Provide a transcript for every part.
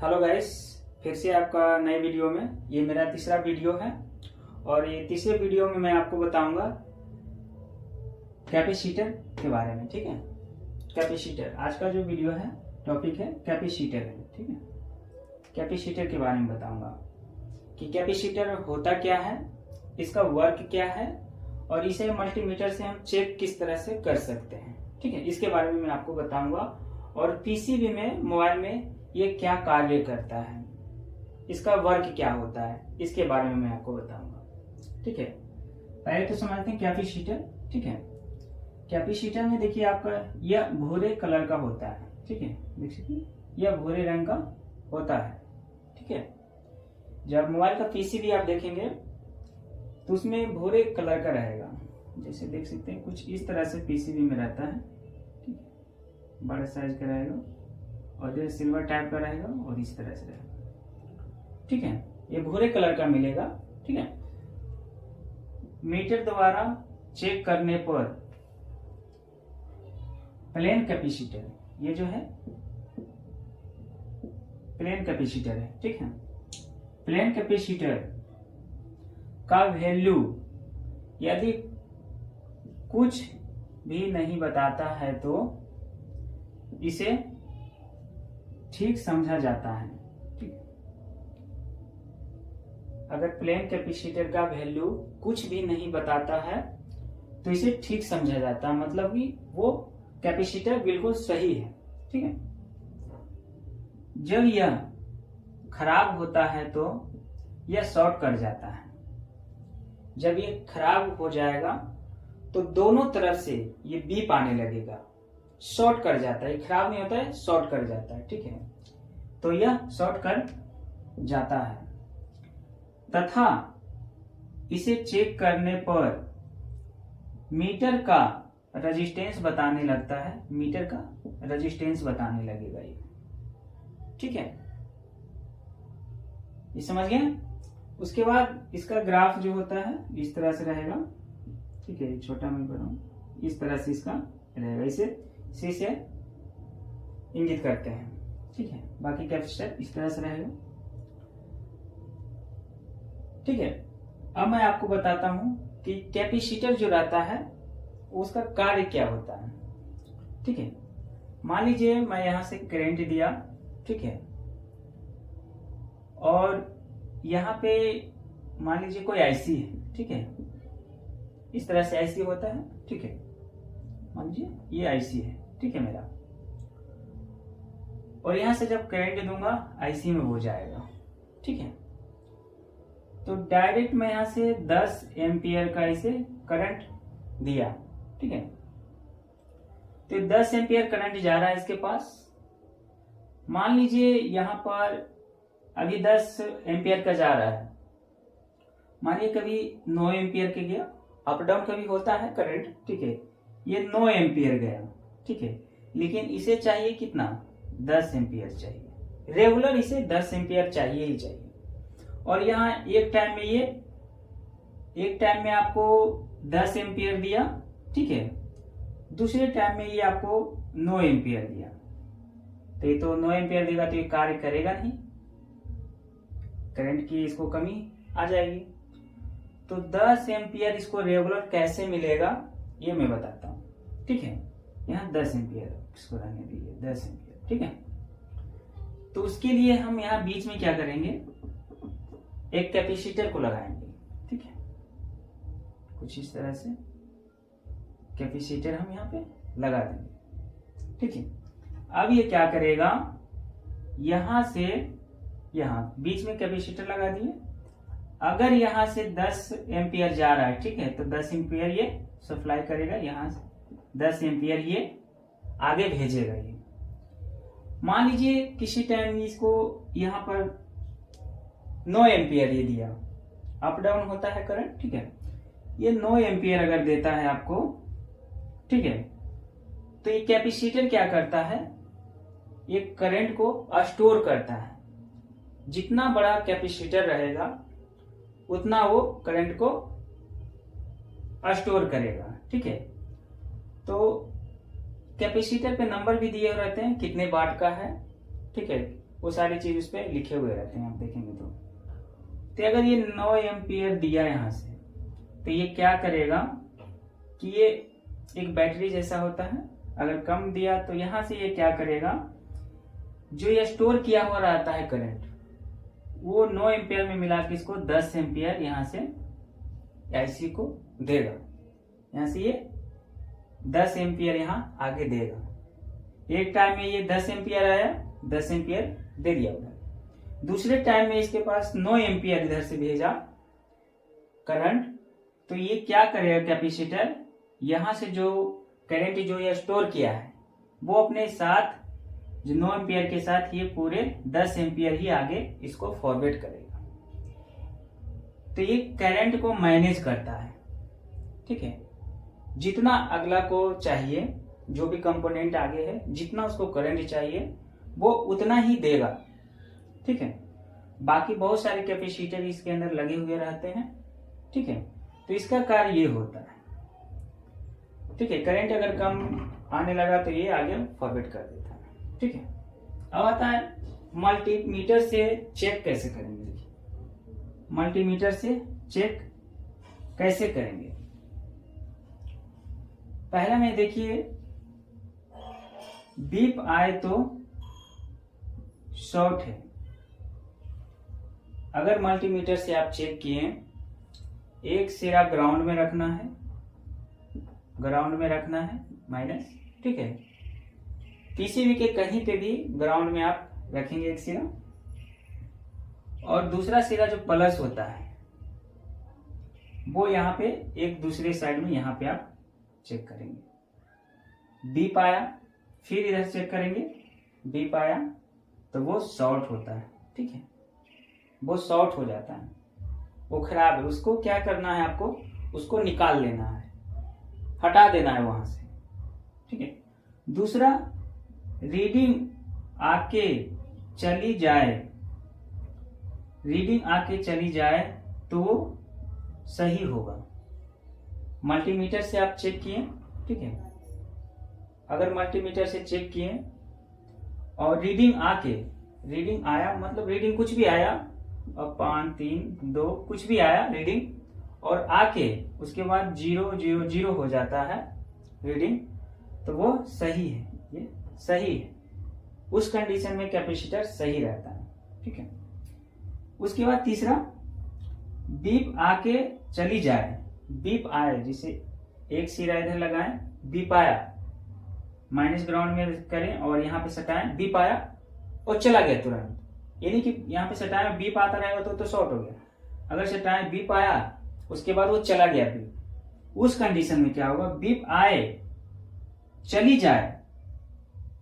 Hello guys, फिर से आपका नए वीडियो में। ये मेरा तीसरा वीडियो है और ये तीसरे वीडियो में मैं आपको बताऊंगा कैपेसिटर के बारे में। ठीक है, कैपेसिटर आज का जो वीडियो है, टॉपिक है कैपेसिटर है। ठीक है, कैपेसिटर के बारे में बताऊंगा कि कैपेसिटर होता क्या है, इसका वर्क क्या है और इसे मल्टीमीटर से हम चेक किस तरह से कर सकते हैं। ठीक है, इसके बारे में मैं आपको बताऊंगा और पीसीबी में, मोबाइल में ये क्या कार्य करता है, इसका वर्क क्या होता है, इसके बारे में मैं आपको बताऊंगा। ठीक है, पहले तो समझते हैं कैपेसिटर। ठीक है, कैपेसिटर में देखिए आपका यह भूरे कलर का होता है। ठीक है, देख सकते हैं यह भूरे रंग का होता है। ठीक है, जब मोबाइल का पीसीबी आप देखेंगे तो उसमें भूरे कलर का रहेगा। जैसे देख सकते हैं कुछ इस तरह से पीसीबी में रहता है। ठीक है, बड़े साइज का रहेगा और जो सिल्वर टाइप का रहेगा और इस तरह से रहेगा। ठीक है, ये भूरे कलर का मिलेगा। ठीक है, मीटर द्वारा चेक करने पर प्लेन कैपेसिटर, ये जो है प्लेन कैपेसिटर है। ठीक है, प्लेन कैपेसिटर का वैल्यू यदि कुछ भी नहीं बताता है तो इसे ठीक समझा जाता है। ठीक, अगर प्लेन कैपेसिटर का वैल्यू कुछ भी नहीं बताता है तो इसे ठीक समझा जाता है, मतलब कि वो कैपेसिटर बिल्कुल सही है। ठीक है, जब यह खराब होता है तो यह शॉर्ट कर जाता है। जब ये खराब हो जाएगा तो दोनों तरफ से ये बीप आने लगेगा, शॉर्ट कर जाता है। खराब नहीं होता है, शॉर्ट कर जाता है। ठीक है, तो यह शॉर्ट कर जाता है तथा इसे चेक करने पर मीटर का रेजिस्टेंस बताने लगता है। मीटर का रेजिस्टेंस बताने लगेगा ये। ठीक है, ये समझ गए। उसके बाद इसका ग्राफ जो होता है इस तरह से रहेगा। ठीक है, छोटा मैं बनाऊं, इस तरह से इसका रहेगा। इसे सी से इंगित करते हैं। ठीक है, बाकी कैपेसिटर इस तरह से रहेगा। ठीक है, अब मैं आपको बताता हूं कि कैपेसिटर जो रहता है उसका कार्य क्या होता है। ठीक है, मान लीजिए मैं यहां से करंट दिया। ठीक है, और यहाँ पे मान लीजिए कोई आईसी है। ठीक है, इस तरह से आईसी होता है। ठीक है, मान लीजिए ये आईसी है। ठीक है मेरा, और यहां से जब करंट दूंगा आईसी में हो जाएगा। ठीक है, तो डायरेक्ट मैं यहां से 10 एम्पियर का इसे करंट दिया। ठीक है, तो 10 एम्पियर करंट जा रहा है इसके पास। मान लीजिए यहां पर अभी 10 एम्पियर का जा रहा है, मानिए कभी 9 एम्पियर के गया, अप डाउन कभी होता है करंट। ठीक है, ये 9 एम्पियर गया। ठीक है, लेकिन इसे चाहिए कितना, 10 एम्पियर चाहिए। रेगुलर इसे 10 एम्पियर चाहिए ही चाहिए। और यहाँ एक टाइम में आपको 10 एम्पियर दिया। ठीक है, दूसरे टाइम में ये आपको 9 एम्पियर दिया। तो ये तो 9 एम्पियर देगा तो ये कार्य करेगा नहीं, करंट की इसको कमी आ जाएगी। तो 10 एम्पियर इसको रेगुलर कैसे मिलेगा ये मैं बताता हूं। ठीक है, यहाँ 10 एम्पियर इसको रहने दीजिए, 10 एम्पियर। ठीक है, तो उसके लिए हम यहाँ बीच में क्या करेंगे, एक कैपेसिटर को लगाएंगे। ठीक है, कुछ इस तरह से कैपेसिटर हम यहाँ पे लगा देंगे। ठीक है, अब ये क्या करेगा, यहां से यहां बीच में कैपेसिटर लगा दिए। अगर यहां से 10 एम्पियर जा रहा है, ठीक है, तो 10 एम्पियर ये सप्लाई करेगा, यहां से 10 एम्पियर ये आगे भेजेगा। ये मान लीजिए किसी टाइम इसको यहां पर 9 एम्पियर ये दिया, अप डाउन होता है करंट। ठीक है, ये 9 एम्पियर अगर देता है आपको, ठीक है, तो ये कैपेसिटर क्या करता है, ये करंट को स्टोर करता है। जितना बड़ा कैपेसिटर रहेगा उतना वो करंट को स्टोर करेगा। ठीक है, तो कैपेसिटर पे नंबर भी दिए रहते हैं कितने वाट का है। ठीक है, वो सारी चीज उस पर लिखे हुए रहते हैं, आप देखेंगे तो अगर ये 9 एम्पियर दिया यहाँ से, तो ये क्या करेगा कि ये एक बैटरी जैसा होता है, अगर कम दिया तो यहाँ से ये क्या करेगा, जो ये स्टोर किया हुआ रहता है करंट, वो 9 एम्पियर में मिला के इसको 10 एम्पियर यहाँ से आईसी को देगा। यहाँ से ये 10 एम्पियर यहाँ आगे देगा। एक टाइम में ये 10 एम्पियर आया, 10 एम्पियर दे दिया उधर। दूसरे टाइम में इसके पास 9 एम्पियर इधर से भेजा करंट, तो ये क्या करेगा कैपेसिटर, यहाँ से जो करंट जो ये स्टोर किया है वो अपने साथ जो 9 एम्पियर के साथ ये पूरे 10 एम्पियर ही आगे इसको फॉरवर्ड करेगा। तो ये करंट को मैनेज करता है, ठीक है। जितना अगला को चाहिए, जो भी कंपोनेंट आगे है, जितना उसको करंट चाहिए वो उतना ही देगा, ठीक है। बाकी बहुत सारे कैपेसिटर इसके अंदर लगे हुए रहते हैं, ठीक है। तो इसका कार्य ये होता है, ठीक है। करंट अगर कम आने लगा तो ये आगे फॉरवर्ड कर देता है, ठीक है। अब आता है मल्टीमीटर से चेक कैसे करेंगे। देखिए मल्टीमीटर से चेक कैसे करेंगे। पहला में देखिए बीप आए तो शॉर्ट है। अगर मल्टीमीटर से आप चेक किए, एक सिरा ग्राउंड में रखना है, ग्राउंड में रखना है माइनस, ठीक है। किसी भी के कहीं पे भी ग्राउंड में आप रखेंगे एक सिरा, और दूसरा सिरा जो प्लस होता है वो यहाँ पे एक दूसरे साइड में यहाँ पे आप चेक करेंगे। बीप आया, फिर इधर चेक करेंगे, बीप आया तो वो शॉर्ट होता है, ठीक है। वो शॉर्ट हो जाता है, वो खराब है। उसको क्या करना है, आपको उसको निकाल लेना है, हटा देना है वहां से, ठीक है। दूसरा रीडिंग आके चली जाए, रीडिंग आके चली जाए तो सही होगा। मल्टीमीटर से आप चेक किए, ठीक है। अगर मल्टीमीटर से चेक किए और रीडिंग आके, रीडिंग आया मतलब रीडिंग कुछ भी आया, अब 5 3 2 कुछ भी आया रीडिंग, और आके उसके बाद 0 0 0 हो जाता है रीडिंग, तो वो सही है, ये सही है। उस कंडीशन में कैपेसिटर सही रहता है, ठीक है। उसके बाद तीसरा बीप आके चली जाए, बीप आए, जिसे एक सिरा इधर लगाएं, बीप आया, माइनस ग्राउंड में करें और यहाँ पे सटाएं, बीप आया और चला गया तुरंत, यानी कि यहाँ पे सटाएं बीप आता रहेगा तो शॉर्ट हो गया। अगर सटाएं बीप आया उसके बाद वो चला गया बीप, उस कंडीशन में क्या होगा, बीप आए चली जाए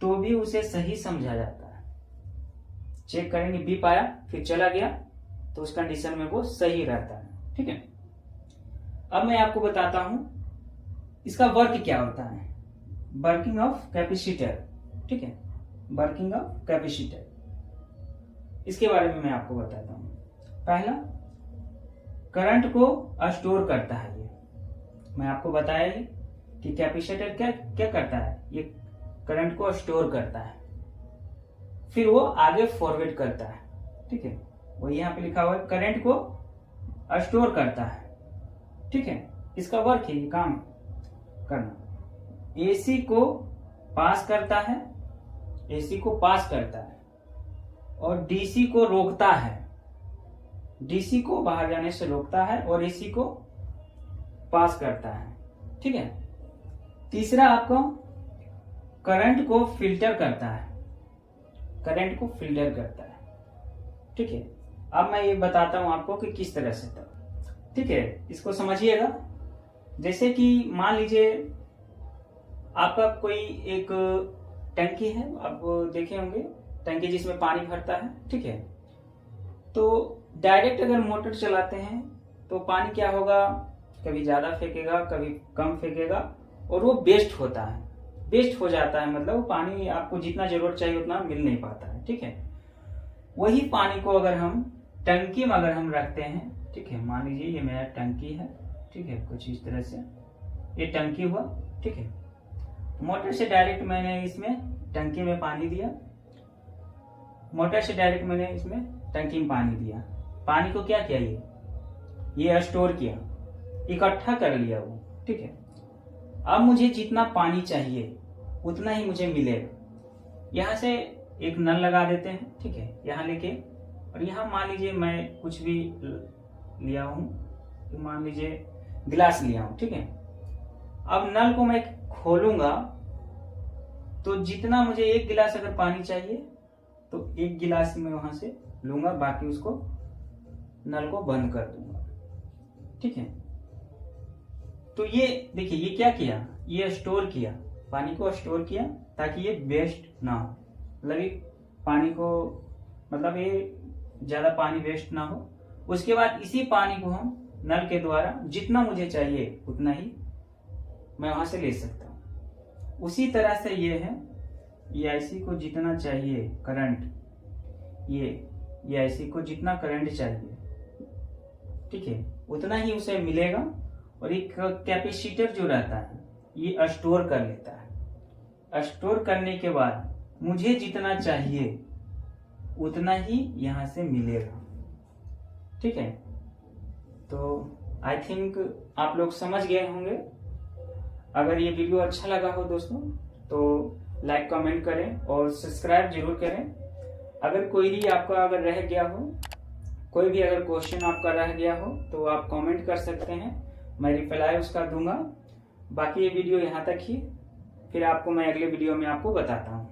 तो भी उसे सही समझा जाता है। चेक करेंगे बीप आया फिर चला गया तो उस कंडीशन में वो सही रहता है, ठीक है। अब मैं आपको बताता हूं इसका वर्क क्या होता है, वर्किंग ऑफ कैपेसिटर, ठीक है। वर्किंग ऑफ कैपेसिटर, इसके बारे में मैं आपको बताता हूं। पहला, करंट को स्टोर करता है। ये मैं आपको बताया कि कैपेसिटर क्या क्या करता है, ये करंट को स्टोर करता है, फिर वो आगे फॉरवर्ड करता है, ठीक है। वो यहाँ पे लिखा हुआ है करंट को स्टोर करता है, ठीक है। इसका वर्क है ये काम करना। एसी को पास करता है, एसी को पास करता है, और डीसी को रोकता है, डीसी को बाहर जाने से रोकता है और एसी को पास करता है, ठीक है। तीसरा आपको करंट को फिल्टर करता है, करंट को फिल्टर करता है, ठीक है। अब मैं ये बताता हूं आपको कि किस तरह से, ठीक है। इसको समझिएगा। जैसे कि मान लीजिए आपका कोई एक टंकी है, आप देखे होंगे टंकी जिसमें पानी भरता है, ठीक है। तो डायरेक्ट अगर मोटर चलाते हैं तो पानी क्या होगा, कभी ज्यादा फेंकेगा कभी कम फेंकेगा, और वो वेस्ट होता है, वेस्ट हो जाता है, मतलब पानी आपको जितना जरूरत चाहिए उतना मिल नहीं पाता है, ठीक है। वही पानी को अगर हम टंकी में अगर हम रखते हैं, ठीक है। मान लीजिए ये मेरा टंकी है, ठीक है, कुछ इस तरह से ये टंकी हुआ, ठीक है। मोटर से डायरेक्ट मैंने इसमें टंकी में पानी दिया, मोटर से डायरेक्ट मैंने इसमें टंकी में पानी दिया, पानी को क्या किया, ये स्टोर किया, इकट्ठा कर लिया वो, ठीक है। अब मुझे जितना पानी चाहिए उतना ही मुझे मिलेगा। यहाँ से एक नल लगा देते हैं, ठीक है, यहाँ लेके, और यहाँ मान लीजिए मैं कुछ भी लिया हूं, तो मान लीजिए गिलास लिया हूं, ठीक है। अब नल को मैं खोलूंगा तो जितना मुझे एक गिलास अगर पानी चाहिए तो एक गिलास में वहां से लूंगा, बाकी उसको नल को बंद कर दूंगा, ठीक है। तो ये देखिए ये क्या किया, ये स्टोर किया, पानी को स्टोर किया ताकि ये वेस्ट ना हो, मतलब ये पानी को, मतलब ये ज्यादा पानी वेस्ट ना हो। उसके बाद इसी पानी को हम नल के द्वारा जितना मुझे चाहिए उतना ही मैं वहां से ले सकता हूं। उसी तरह से ये है, ये आईसी को जितना चाहिए करंट, ये आईसी को जितना करंट चाहिए, ठीक है, उतना ही उसे मिलेगा। और एक कैपेसिटर जो रहता है ये स्टोर कर लेता है, स्टोर करने के बाद मुझे जितना चाहिए उतना ही यहां से मिलेगा, ठीक है। तो आई थिंक आप लोग समझ गए होंगे। अगर ये वीडियो अच्छा लगा हो दोस्तों तो लाइक कमेंट करें और सब्सक्राइब जरूर करें। अगर कोई भी आपका अगर रह गया हो, कोई भी अगर क्वेश्चन आपका रह गया हो तो आप कमेंट कर सकते हैं, मैं रिप्लाई उसका दूंगा। बाकी ये वीडियो यहाँ तक ही, फिर आपको मैं अगले वीडियो में आपको बताता हूँ।